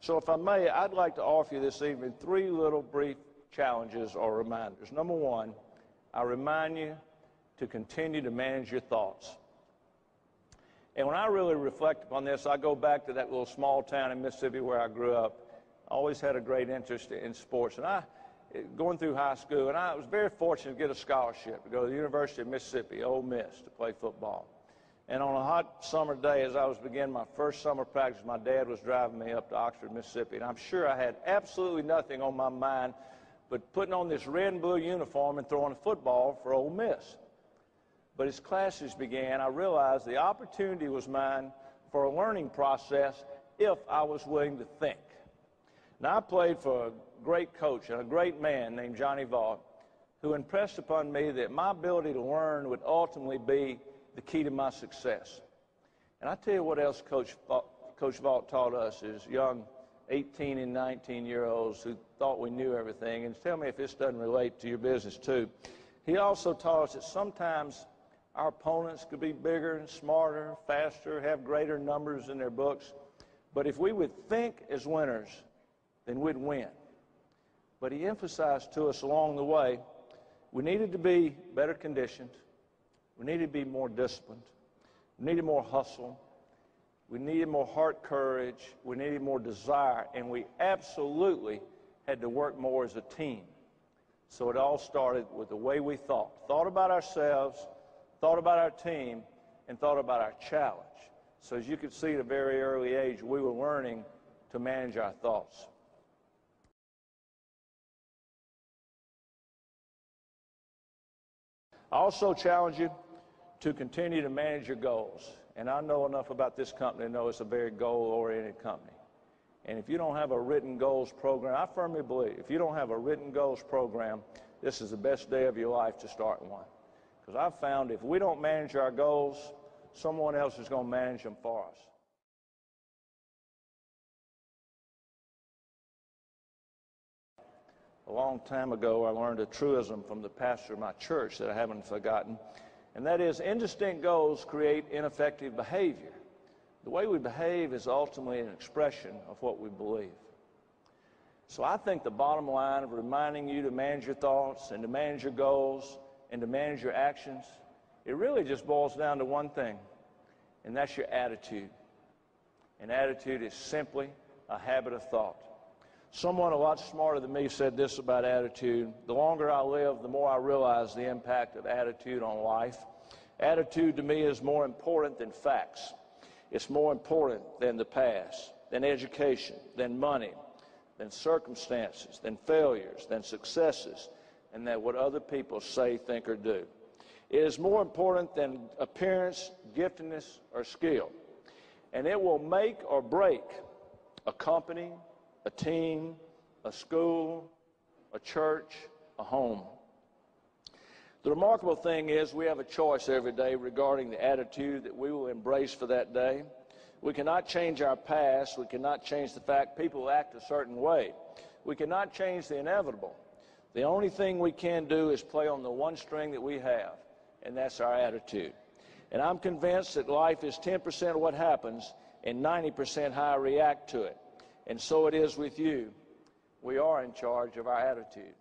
So if I may, I'd like to offer you this evening 3 little brief challenges or reminders. Number 1, I remind you to continue to manage your thoughts. And when I really reflect upon this, I go back to that little small town in Mississippi where I grew up. I always had a great interest in sports. And going through high school, and I was very fortunate to get a scholarship to go to the University of Mississippi, Ole Miss, to play football. And on a hot summer day, as I was beginning my first summer practice, my dad was driving me up to Oxford, Mississippi. And I'm sure I had absolutely nothing on my mind but putting on this red and blue uniform and throwing a football for Ole Miss. But as classes began, I realized the opportunity was mine for a learning process if I was willing to think. Now, I played for a great coach and a great man named Johnny Vaught, who impressed upon me that my ability to learn would ultimately be the key to my success. And I tell you what else Coach Vaught taught us as young 18 and 19-year-olds who thought we knew everything. And tell me if this doesn't relate to your business too. He also taught us that sometimes our opponents could be bigger and smarter, faster, have greater numbers in their books. But if we would think as winners, then we'd win. But he emphasized to us along the way, we needed to be better conditioned. We needed to be more disciplined. We needed more hustle. We needed more heart courage. We needed more desire. And we absolutely had to work more as a team. So it all started with the way we thought about ourselves, thought about our team, and thought about our challenge. So as you could see at a very early age, we were learning to manage our thoughts. I also challenge you to continue to manage your goals. And I know enough about this company to know it's a very goal-oriented company. And if you don't have a written goals program, I firmly believe if you don't have a written goals program, this is the best day of your life to start one. Because I've found if we don't manage our goals, someone else is going to manage them for us. A long time ago, I learned a truism from the pastor of my church that I haven't forgotten, and that is indistinct goals create ineffective behavior. The way we behave is ultimately an expression of what we believe. So I think the bottom line of reminding you to manage your thoughts and to manage your goals and to manage your actions, it really just boils down to one thing, and that's your attitude. And attitude is simply a habit of thought. Someone a lot smarter than me said this about attitude: the longer I live, the more I realize the impact of attitude on life. Attitude to me is more important than facts. It's more important than the past, than education, than money, than circumstances, than failures, than successes, and than what other people say, think, or do. It is more important than appearance, giftedness, or skill. And it will make or break a company, a team, a school, a church, a home. The remarkable thing is we have a choice every day regarding the attitude that we will embrace for that day. We cannot change our past. We cannot change the fact people act a certain way. We cannot change the inevitable. The only thing we can do is play on the one string that we have, and that's our attitude. And I'm convinced that life is 10% of what happens and 90% how I react to it. And so it is with you. We are in charge of our attitude.